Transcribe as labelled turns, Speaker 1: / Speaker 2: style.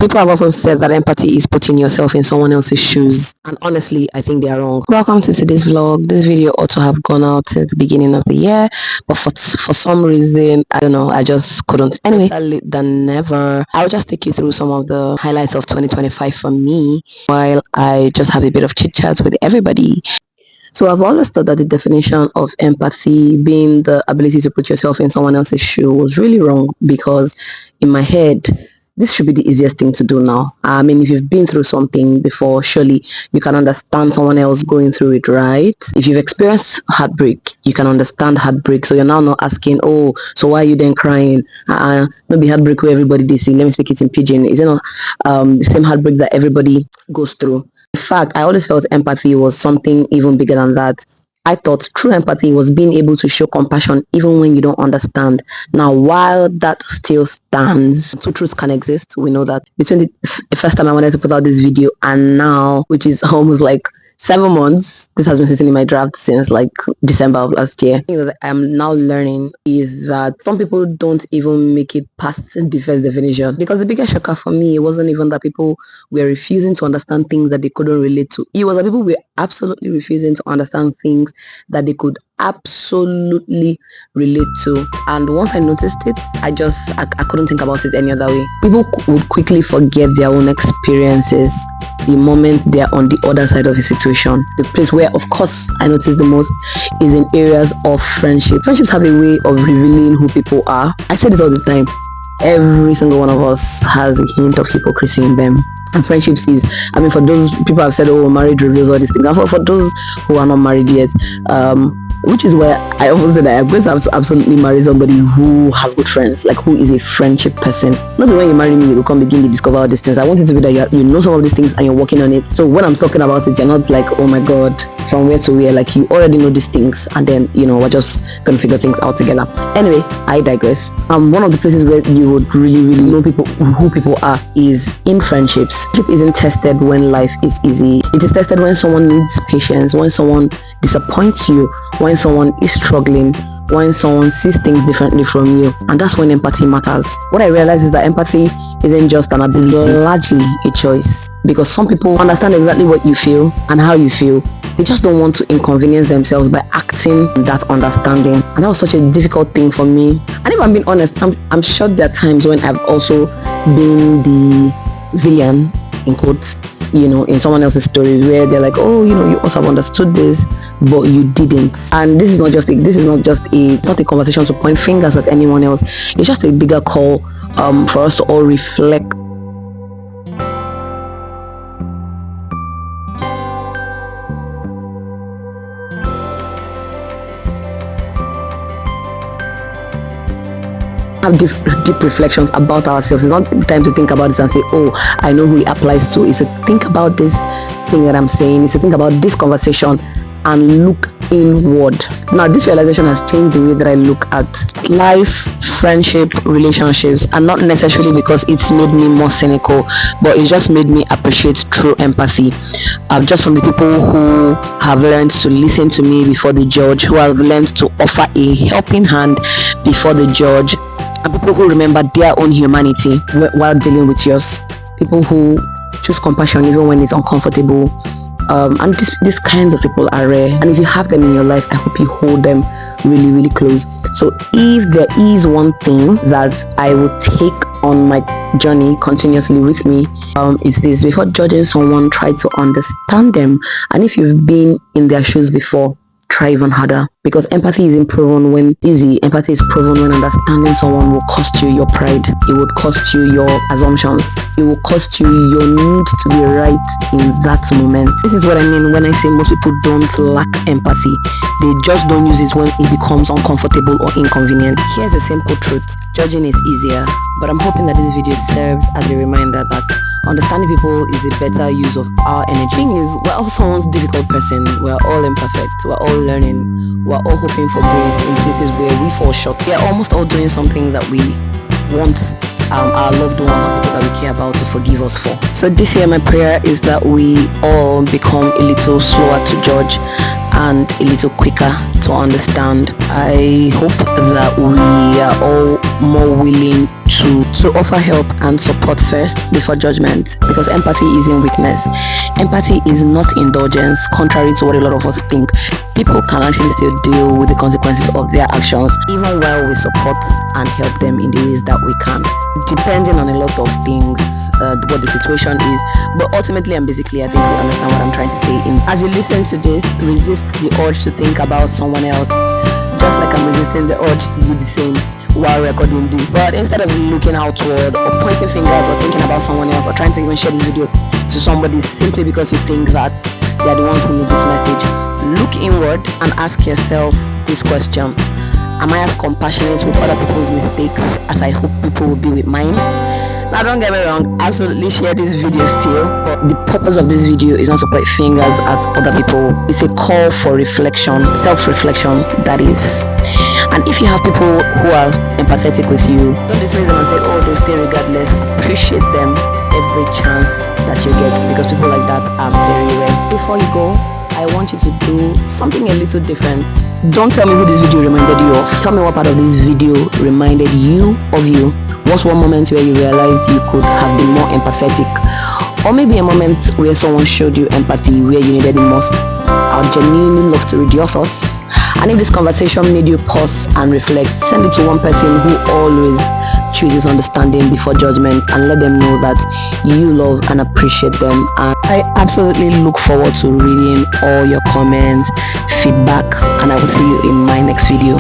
Speaker 1: People have often said that empathy is putting yourself in someone else's shoes, and honestly, I think they are wrong. Welcome to today's vlog. This video ought to have gone out at the beginning of the year, but for some reason, I don't know, I just couldn't. Anyway, better late than never. I'll just take you through some of the highlights of 2025 for me, while I just have a bit of chit chat with everybody. So I've always thought that the definition of empathy being the ability to put yourself in someone else's shoe was really wrong, because in my head, this should be the easiest thing to do now. I mean, if you've been through something before, surely you can understand someone else going through it, right? If you've experienced heartbreak, you can understand heartbreak. So you're now not asking, oh, so why are you then crying? Not be heartbreak where everybody they see. Let me speak it in pidgin. Is it not the same heartbreak that everybody goes through? In fact, I always felt empathy was something even bigger than that. I thought true empathy was being able to show compassion even when you don't understand. Now, while that still stands, two truths can exist. We know that between the first time I wanted to put out this video and now, which is almost like 7 months, this has been sitting in my draft since like December of last year. The thing that I'm now learning is that some people don't even make it past the first definition, because the biggest shocker for me, it wasn't even that people were refusing to understand things that they couldn't relate to. It was that people were absolutely refusing to understand things that they could absolutely relate to. And once I noticed it, I couldn't think about it any other way. People would quickly forget their own experiences the moment they are on the other side of a situation. The place where, of course, I notice the most is in areas of friendship. Friendships have a way of revealing who people are. I say this all the time. Every single one of us has a hint of hypocrisy in them. And friendships is, I mean, for those people have said, oh, marriage reveals all these things. And for those who are not married yet, which is where I often say that I'm going to have to absolutely marry somebody who has good friends, like who is a friendship person. Not the way you marry me, you will come begin to discover all these things. I want it to be that you know some of these things and you're working on it. So when I'm talking about it, you're not like, oh my God, from where to where, like you already know these things, and then, you know, we're just going to figure things out together. Anyway, I digress. One of the places where you would really know people, who people are, is in friendships. Friendship isn't tested when life is easy. It is tested when someone needs patience, when someone disappoints you, when someone is struggling, when someone sees things differently from you. And that's when empathy matters. What I realize is that empathy isn't just an ability, it's largely a choice, because some people understand exactly what you feel and how you feel. They just don't want to inconvenience themselves by acting that understanding. And that was such a difficult thing for me. And if I'm being honest, I'm sure there are times when I've also been the villain, in quotes, you know, in someone else's story, where they're like, oh, you know, you also have understood this, but you didn't. And this is not it's not a conversation to point fingers at anyone else. It's just a bigger call for us to all reflect. Have deep reflections about ourselves. It's not the time to think about this and say, oh, I know who it applies to. It's to think about this thing that I'm saying. It's to think about this conversation and look inward. Now, this realization has changed the way that I look at life, friendship, relationships, and not necessarily because it's made me more cynical, but it's just made me appreciate true empathy. Just from the people who have learned to listen to me before they judge, who have learned to offer a helping hand before they judge, and people who remember their own humanity while dealing with yours. People who choose compassion even when it's uncomfortable. And these kinds of people are rare, and if you have them in your life, I hope you hold them really close. So if there is one thing that I would take on my journey continuously with me, it's this: before judging someone, try to understand them. And if you've been in their shoes before, try even harder, because empathy isn't proven when easy. Empathy is proven when understanding someone will cost you your pride, it would cost you your assumptions, it will cost you your need to be right in that moment. This is what I mean when I say most people don't lack empathy. They just don't use it when it becomes uncomfortable or inconvenient. Here's the simple truth: judging is easier, but I'm hoping that this video serves as a reminder that understanding people is a better use of our energy. The thing is, we're all someone's difficult person. We're all imperfect. We're all learning. We're all hoping for grace in places where we fall short. We're almost all doing something that we want our loved ones and people that we care about to forgive us for. So this year, my prayer is that we all become a little slower to judge, and a little quicker to understand. I hope that we are all more willing to offer help and support first before judgment, because empathy isn't weakness. Empathy is not indulgence, contrary to what a lot of us think. People can actually still deal with the consequences of their actions even while we support and help them in the ways that we can, depending on a lot of things, what the situation is. But ultimately and basically, I think you understand what I'm trying to say. As you listen to this, resist the urge to think about someone else, just like I'm resisting the urge to do the same while recording this. But instead of looking outward or pointing fingers or thinking about someone else or trying to even share this video to somebody simply because you think that they are the ones who need this message, look inward and ask yourself this question: am I as compassionate with other people's mistakes as I hope people will be with mine? Now, don't get me wrong, absolutely share this video still, but the purpose of this video is not to point fingers at other people. It's a call for reflection, self-reflection, that is. And if you have people who are empathetic with you, don't dismiss them and say, oh, they'll stay regardless. Appreciate them every chance that you get, because people like that are very rare. Before you go, I want you to do something a little different. Don't tell me who this video reminded you of. Tell me what part of this video reminded you of you. What's one moment where you realized you could have been more empathetic? Or maybe a moment where someone showed you empathy where you needed it most. I would genuinely love to read your thoughts. And if this conversation made you pause and reflect, send it to one person who always chooses understanding before judgment, and let them know that you love and appreciate them. And I absolutely look forward to reading all your comments, feedback, and I will see you in my next video.